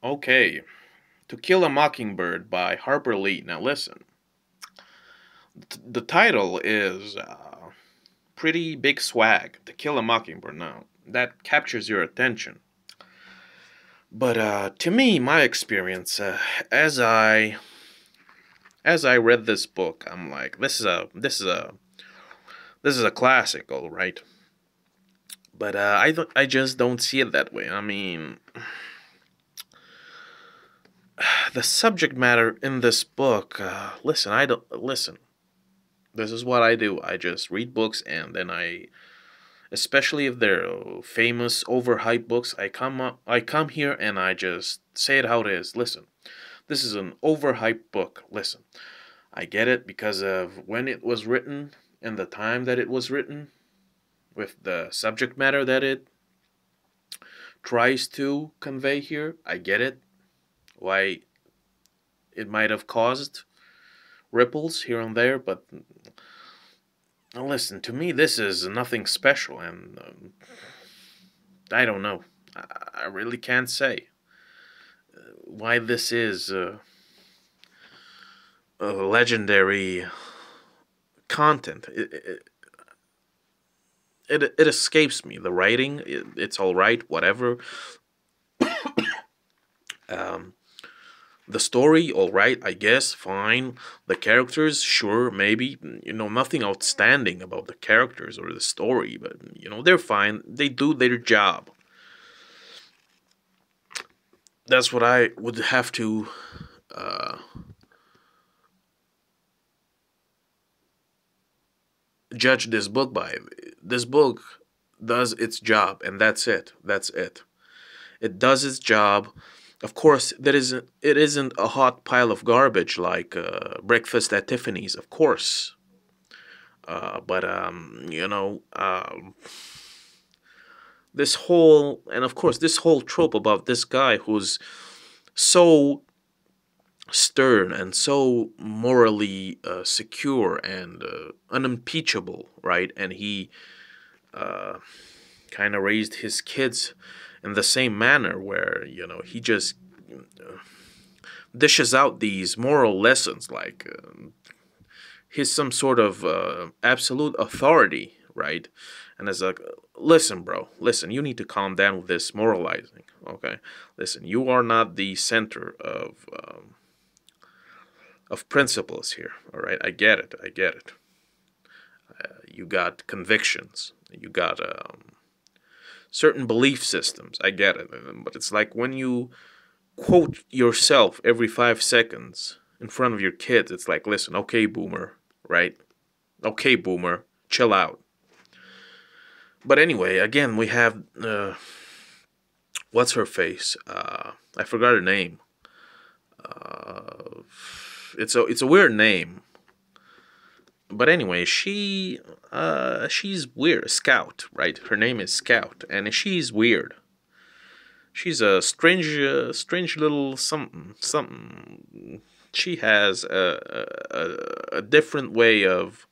Okay, To Kill a Mockingbird by Harper Lee. Now listen, the title is pretty big swag. To Kill a Mockingbird. Now that captures your attention. But to me, my experience, as I as I read this book, I'm like, this is a classic, all right. But I just don't see it that way. I mean, the subject matter in this book. Listen, I don't listen. This is what I do. I just read books and then especially if they're famous, overhyped books, I come here and I just say it how it is. Listen, this is an overhyped book. Listen, I get it because of when it was written and the time that it was written, with the subject matter that it tries to convey here. I get it. Why it might have caused ripples here and there, but listen, to me, this is nothing special, and I don't know. I really can't say why this is a legendary content. It escapes me. The writing, it's all right, whatever. Um, the story, all right, I guess, fine. The characters, sure, maybe. Nothing outstanding about the characters or the story, but they're fine. They do their job. That's what I would have to uh, judge this book by. This book does its job, and that's it. That's it. It does its job. Of course, it isn't a hot pile of garbage like Breakfast at Tiffany's, of course. But this whole, and of course, this whole trope about this guy who's so stern and so morally secure and unimpeachable, right? And he uh, kind of raised his kids in the same manner, where he just dishes out these moral lessons like he's some sort of absolute authority, right? And it's like, listen, bro, listen, you need to calm down with this moralizing, okay? Listen, you are not the center of principles here, all right? I get it, I get it. You got convictions, you got certain belief systems, I get it. But it's like when you quote yourself every 5 seconds in front of your kids, it's like, listen, okay, boomer, right? Okay, boomer, chill out. But anyway, again, we have what's her face? I forgot her name. Uh, it's a weird name. But anyway, she's weird. Scout, right? Her name is Scout, and she's weird. She's a strange little something, something. She has a different way of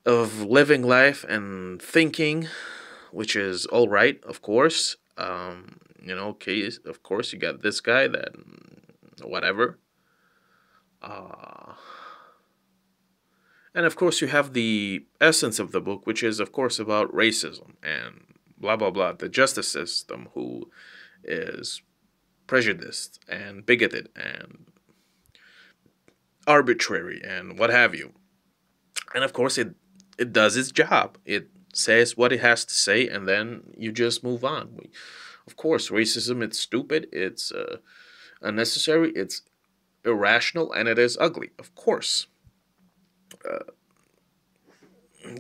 living life and thinking, which is all right, of course. Okay, of course you got this guy that whatever. Uh, and of course you have the essence of the book, which is of course about racism and blah blah blah, the justice system who is prejudiced and bigoted and arbitrary and what have you. And of course it does its job. It says what it has to say, and then you just move on. Of course, racism, it's stupid, it's unnecessary, it's irrational, and it is ugly. Of course. Uh,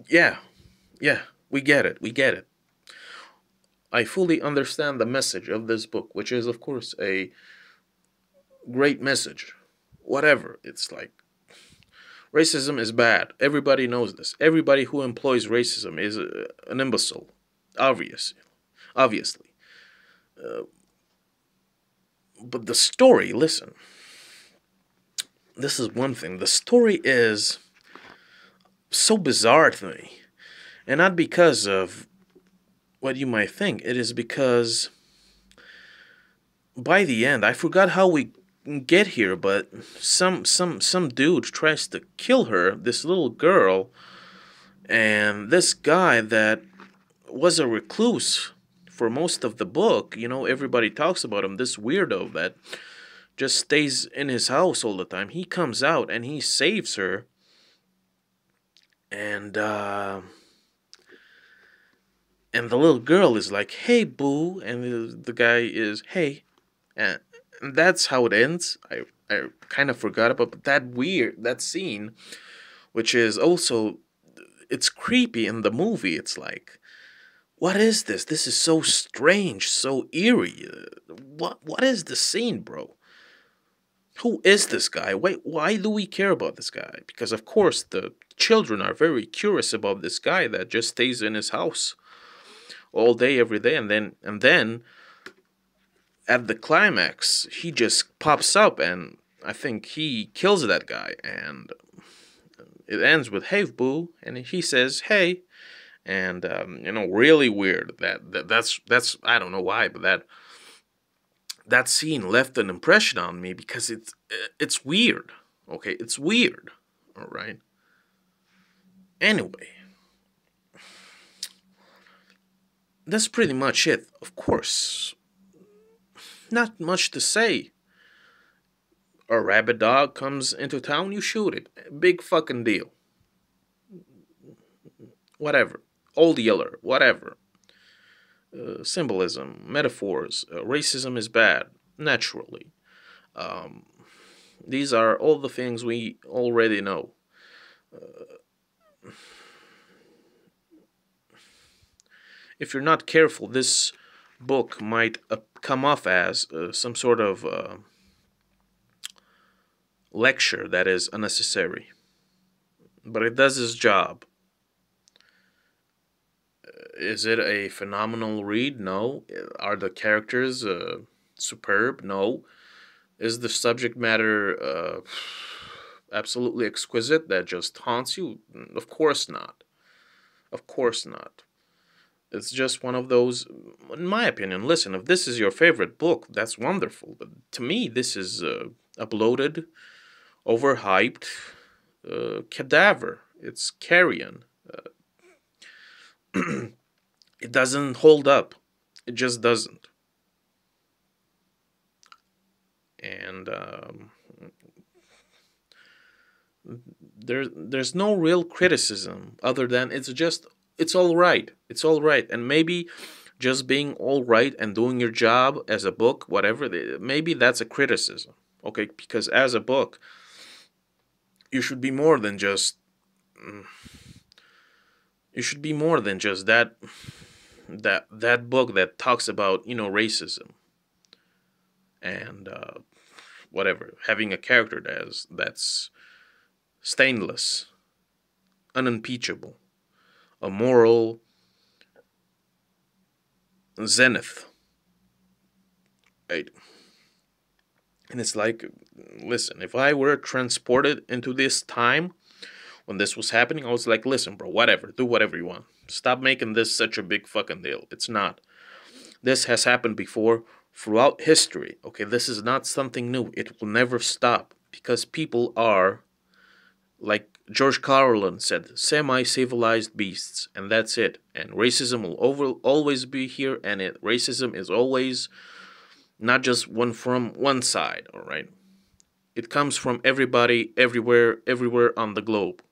yeah, yeah, we get it, we get it. I fully understand the message of this book, which is, of course, a great message. Whatever. It's like racism is bad. Everybody knows this. Everybody who employs racism is an imbecile. Obvious, obviously. Uh, but the story, listen, this is one thing. The story is so bizarre to me. And not because of what you might think. It is because by the end, I forgot how we get here, but some dude tries to kill her, this little girl, and this guy that was a recluse for most of the book. Everybody talks about him, this weirdo that just stays in his house all the time. He comes out and he saves her, and and the little girl is like, "Hey, boo," and the guy is, "Hey," and that's how it ends. I kind of forgot about that scene, which is also, it's creepy in the movie. It's like, what is this? This is so strange, so eerie. What is the scene, bro? Who is this guy? Why do we care about this guy? Because of course the children are very curious about this guy that just stays in his house all day, every day, and then at the climax he just pops up, and I think he kills that guy, and it ends with "Hey, boo," and he says "Hey," and really weird. That's I don't know why, but that scene left an impression on me because it's weird. Okay, it's weird. All right. Anyway, that's pretty much it. Of course, not much to say. A rabid dog comes into town, you shoot it. Big fucking deal. Whatever. Old Yeller, whatever. Symbolism, metaphors. Racism is bad, naturally. Um, these are all the things we already know. If you're not careful, this book might come off as some sort of lecture that is unnecessary. But it does its job. Is it a phenomenal read? No. Are the characters superb? No. Is the subject matter absolutely exquisite that just haunts you? Of course not. Of course not. It's just one of those, in my opinion. Listen, if this is your favorite book, that's wonderful. But to me, this is a bloated, overhyped cadaver. It's carrion. It doesn't hold up. It just doesn't. And there's no real criticism other than it's all right. It's all right, and maybe just being all right and doing your job as a book, whatever. Maybe that's a criticism, okay? Because as a book, you should be more than just. You should be more than just that book that talks about racism and whatever, having a character that's stainless, unimpeachable, a moral zenith, right? And it's like, listen, if I were transported into this time when this was happening, I was like, listen, bro, whatever, do whatever you want. Stop making this such a big fucking deal. It's not. This has happened before throughout history. Okay, this is not something new. It will never stop because people are, like George Carlin said, semi-civilized beasts, and that's it. And racism will always be here, and racism is always not just one from one side. All right, it comes from everybody, everywhere on the globe,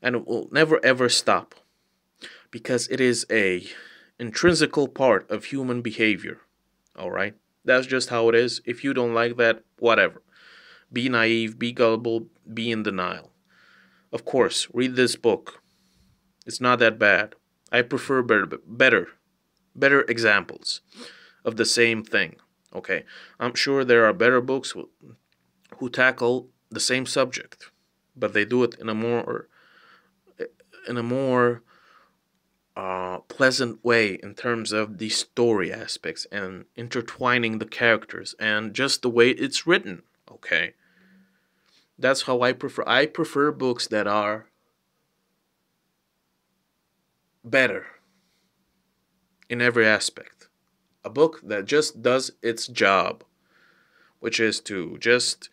and it will never ever stop because it is a intrinsical part of human behavior. All right, that's just how it is. If you don't like that, whatever. Be naive, be gullible, be in denial. Of course, read this book. It's not that bad. I prefer better examples of the same thing. Okay, I'm sure there are better books who tackle the same subject, but they do it in a more pleasant way in terms of the story aspects and intertwining the characters and just the way it's written. Okay, that's how I prefer. I prefer books that are better in every aspect. A book that just does its job, which is to just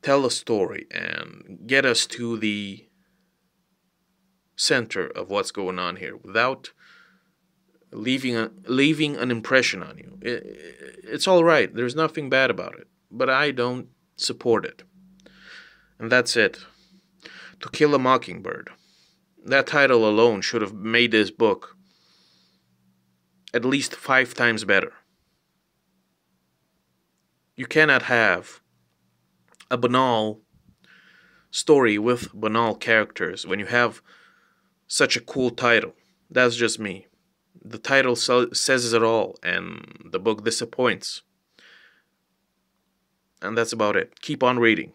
tell a story and get us to the center of what's going on here without leaving an impression on you. It's all right. There's nothing bad about it, but I don't support it. And that's it. To Kill a Mockingbird. That title alone should have made this book at least 5 times better. You cannot have a banal story with banal characters when you have such a cool title. That's just me. The title says it all, and the book disappoints. And that's about it. Keep on reading.